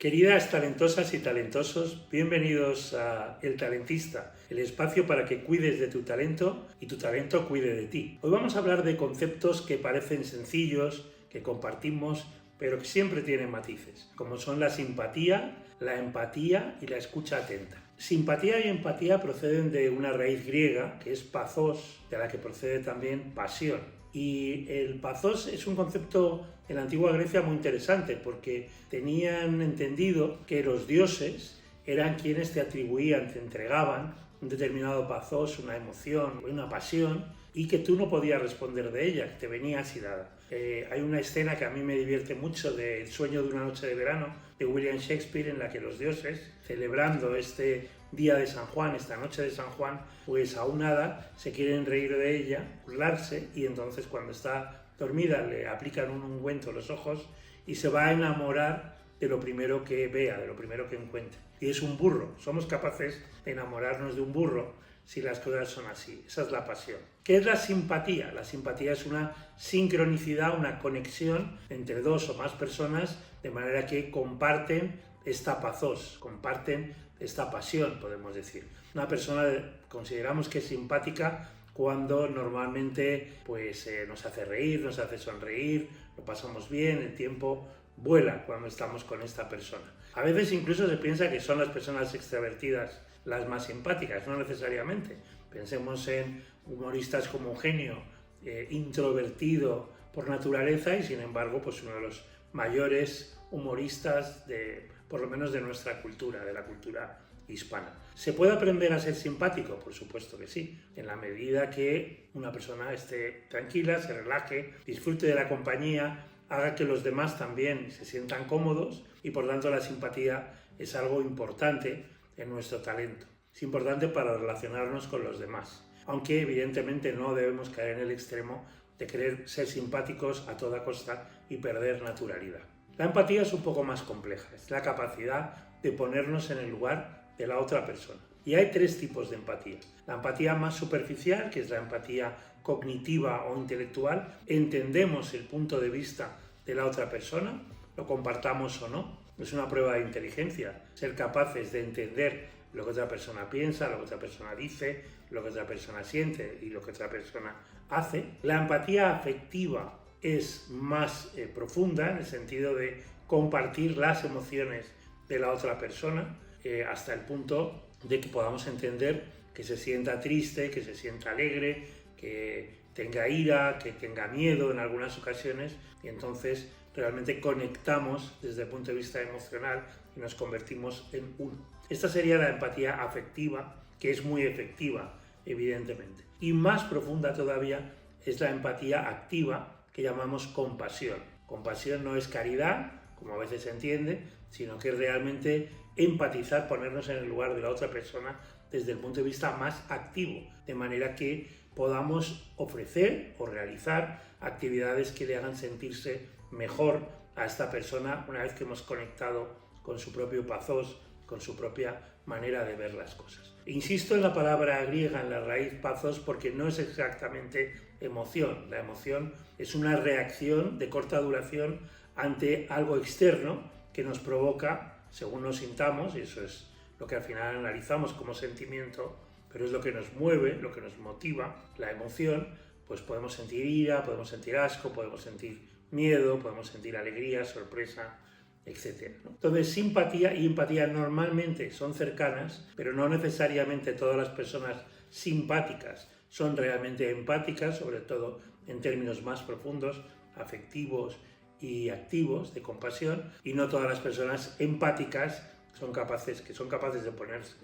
Queridas talentosas y talentosos, bienvenidos a El Talentista, el espacio para que cuides de tu talento y tu talento cuide de ti. Hoy vamos a hablar de conceptos que parecen sencillos, que compartimos, pero que siempre tienen matices, como son la simpatía, la empatía y la escucha atenta. Simpatía y empatía proceden de una raíz griega, que es pathos, de la que procede también pasión. Y el pathos es un concepto en la antigua Grecia muy interesante porque tenían entendido que los dioses eran quienes te atribuían, te entregaban un determinado pathos, una emoción, una pasión, y que tú no podías responder de ella, que te venía así dada. Hay una escena que a mí me divierte mucho de El sueño de una noche de verano de William Shakespeare, en la que los dioses, celebrando este día de San Juan, esta noche de San Juan, pues a un hada se quieren reír de ella, burlarse, y entonces cuando está dormida le aplican un ungüento a los ojos y se va a enamorar de lo primero que vea, de lo primero que encuentre. Y es un burro. Somos capaces de enamorarnos de un burro si las cosas son así. Esa es la pasión. ¿Qué es la simpatía? La simpatía es una sincronicidad, una conexión entre dos o más personas, de manera que comparten esta pathos, comparten esta pasión, podemos decir. Una persona consideramos que es simpática cuando normalmente nos hace reír, nos hace sonreír, lo pasamos bien, el tiempo vuela cuando estamos con esta persona. A veces incluso se piensa que son las personas extrovertidas las más simpáticas, no necesariamente. Pensemos en humoristas como Eugenio, introvertido por naturaleza y sin embargo pues uno de los mayores humoristas por lo menos de nuestra cultura, de la cultura hispana. ¿Se puede aprender a ser simpático? Por supuesto que sí, en la medida que una persona esté tranquila, se relaje, disfrute de la compañía, haga que los demás también se sientan cómodos y por tanto la simpatía es algo importante en nuestro talento. Es importante para relacionarnos con los demás, aunque evidentemente no debemos caer en el extremo de querer ser simpáticos a toda costa y perder naturalidad. La empatía es un poco más compleja, es la capacidad de ponernos en el lugar de la otra persona. Y hay tres tipos de empatía. La empatía más superficial, que es la empatía cognitiva o intelectual, entendemos el punto de vista de la otra persona, lo compartamos o no. Es una prueba de inteligencia, ser capaces de entender lo que otra persona piensa, lo que otra persona dice, lo que otra persona siente y lo que otra persona hace. La empatía afectiva es más profunda en el sentido de compartir las emociones de la otra persona hasta el punto de que podamos entender que se sienta triste, que se sienta alegre, que tenga ira, que tenga miedo en algunas ocasiones y entonces realmente conectamos desde el punto de vista emocional y nos convertimos en uno. Esta sería la empatía afectiva, que es muy efectiva, evidentemente. Y más profunda todavía es la empatía activa, que llamamos compasión. Compasión no es caridad, como a veces se entiende, sino que es realmente empatizar, ponernos en el lugar de la otra persona desde el punto de vista más activo, de manera que podamos ofrecer o realizar actividades que le hagan sentirse mejor a esta persona una vez que hemos conectado con su propio pathos, con su propia manera de ver las cosas. Insisto en la palabra griega, en la raíz pathos, porque no es exactamente emoción. La emoción es una reacción de corta duración ante algo externo que nos provoca, según nos sintamos, y eso es lo que al final analizamos como sentimiento, pero es lo que nos mueve, lo que nos motiva, la emoción, pues podemos sentir ira, podemos sentir asco, podemos sentir miedo, podemos sentir alegría, sorpresa, etc. Entonces, simpatía y empatía normalmente son cercanas, pero no necesariamente todas las personas simpáticas son realmente empáticas, sobre todo en términos más profundos, afectivos y activos, de compasión, y no todas las personas empáticas son capaces de ponerse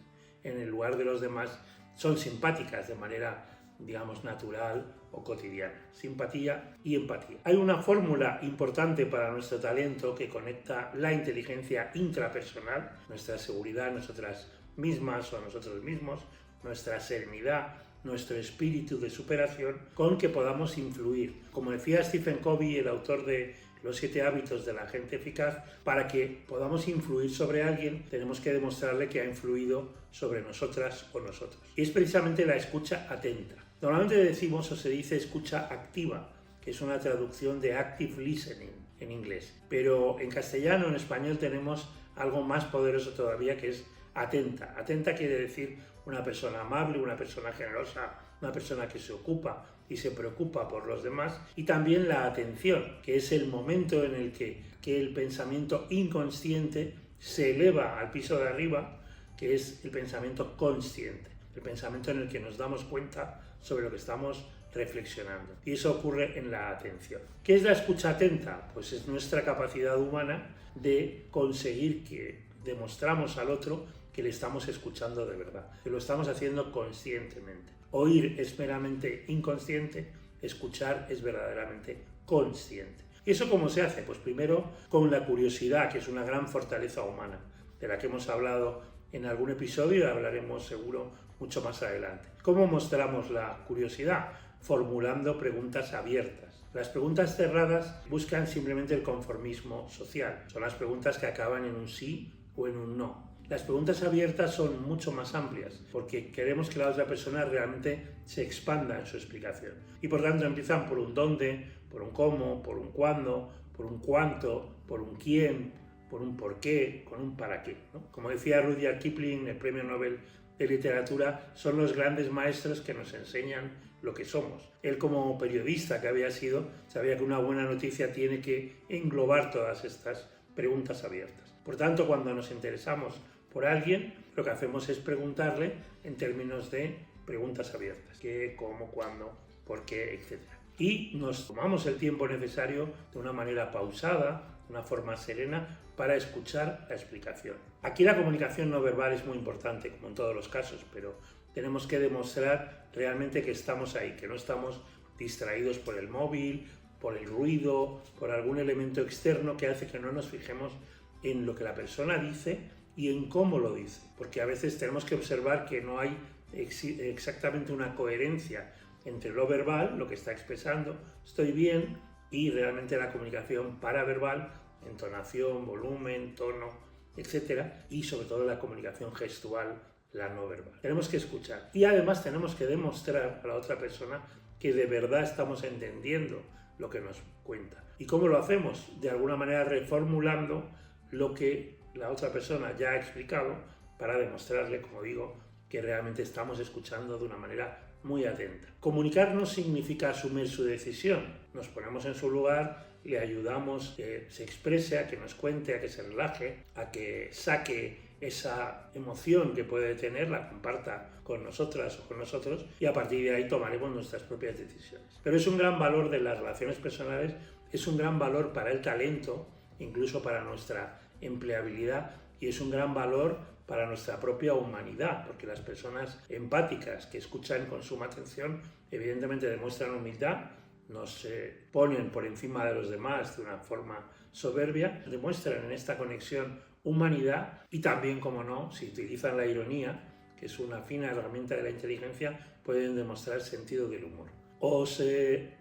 en el lugar de los demás, son simpáticas de manera, digamos, natural o cotidiana. Simpatía y empatía. Hay una fórmula importante para nuestro talento que conecta la inteligencia intrapersonal, nuestra seguridad, nosotras mismas o nosotros mismos, nuestra serenidad, nuestro espíritu de superación, con que podamos influir. Como decía Stephen Covey, el autor de Los 7 hábitos de la gente eficaz, para que podamos influir sobre alguien, tenemos que demostrarle que ha influido sobre nosotras o nosotros. Y es precisamente la escucha atenta. Normalmente decimos o se dice escucha activa, que es una traducción de active listening en inglés. Pero en castellano, en español, tenemos algo más poderoso todavía, que es atenta. Atenta quiere decir una persona amable, una persona generosa, una persona que se ocupa y se preocupa por los demás. Y también la atención, que es el momento en el que el pensamiento inconsciente se eleva al piso de arriba, que es el pensamiento consciente, el pensamiento en el que nos damos cuenta sobre lo que estamos reflexionando. Y eso ocurre en la atención. ¿Qué es la escucha atenta? Pues es nuestra capacidad humana de conseguir que demostramos al otro que le estamos escuchando de verdad, que lo estamos haciendo conscientemente. Oír es meramente inconsciente, escuchar es verdaderamente consciente. ¿Y eso cómo se hace? Pues primero con la curiosidad, que es una gran fortaleza humana, de la que hemos hablado en algún episodio y hablaremos seguro mucho más adelante. ¿Cómo mostramos la curiosidad? Formulando preguntas abiertas. Las preguntas cerradas buscan simplemente el conformismo social. Son las preguntas que acaban en un sí o en un no. Las preguntas abiertas son mucho más amplias, porque queremos que la otra persona realmente se expanda en su explicación. Y por tanto empiezan por un dónde, por un cómo, por un cuándo, por un cuánto, por un quién, por un por qué, con un para qué, ¿no? Como decía Rudyard Kipling, el premio Nobel de literatura, son los grandes maestros que nos enseñan lo que somos. Él, como periodista que había sido, sabía que una buena noticia tiene que englobar todas estas preguntas abiertas. Por tanto, cuando nos interesamos por alguien, lo que hacemos es preguntarle en términos de preguntas abiertas: qué, cómo, cuándo, por qué, etc. Y nos tomamos el tiempo necesario de una manera pausada, de una forma serena, para escuchar la explicación. Aquí la comunicación no verbal es muy importante, como en todos los casos, pero tenemos que demostrar realmente que estamos ahí, que no estamos distraídos por el móvil, por el ruido, por algún elemento externo que hace que no nos fijemos en lo que la persona dice y en cómo lo dice, porque a veces tenemos que observar que no hay exactamente una coherencia entre lo verbal, lo que está expresando, estoy bien, y realmente la comunicación paraverbal, entonación, volumen, tono, etc. Y sobre todo la comunicación gestual, la no verbal. Tenemos que escuchar y además tenemos que demostrar a la otra persona que de verdad estamos entendiendo lo que nos cuenta. ¿Y cómo lo hacemos? De alguna manera reformulando lo que la otra persona ya ha explicado, para demostrarle, como digo, que realmente estamos escuchando de una manera muy atenta. Comunicar no significa asumir su decisión. Nos ponemos en su lugar, le ayudamos a que se exprese, a que nos cuente, a que se relaje, a que saque esa emoción que puede tener, la comparta con nosotras o con nosotros, y a partir de ahí tomaremos nuestras propias decisiones. Pero es un gran valor de las relaciones personales, es un gran valor para el talento, incluso para nuestra empleabilidad, y es un gran valor para nuestra propia humanidad, porque las personas empáticas que escuchan con suma atención evidentemente demuestran humildad, no se ponen por encima de los demás de una forma soberbia, demuestran en esta conexión humanidad y también, como no, si utilizan la ironía, que es una fina herramienta de la inteligencia, pueden demostrar sentido del humor. Os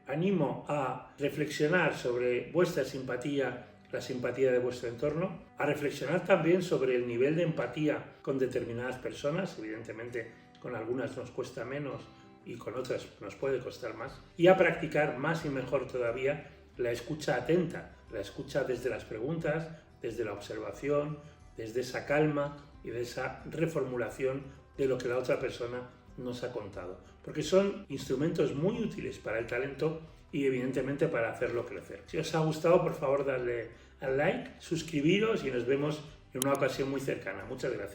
animo a reflexionar sobre vuestra simpatía, la simpatía de vuestro entorno, a reflexionar también sobre el nivel de empatía con determinadas personas, evidentemente con algunas nos cuesta menos y con otras nos puede costar más, y a practicar más y mejor todavía la escucha atenta, la escucha desde las preguntas, desde la observación, desde esa calma y de esa reformulación de lo que la otra persona nos ha contado, porque son instrumentos muy útiles para el talento y evidentemente para hacerlo crecer. Si os ha gustado, por favor, darle al like, suscribiros y nos vemos en una ocasión muy cercana. Muchas gracias.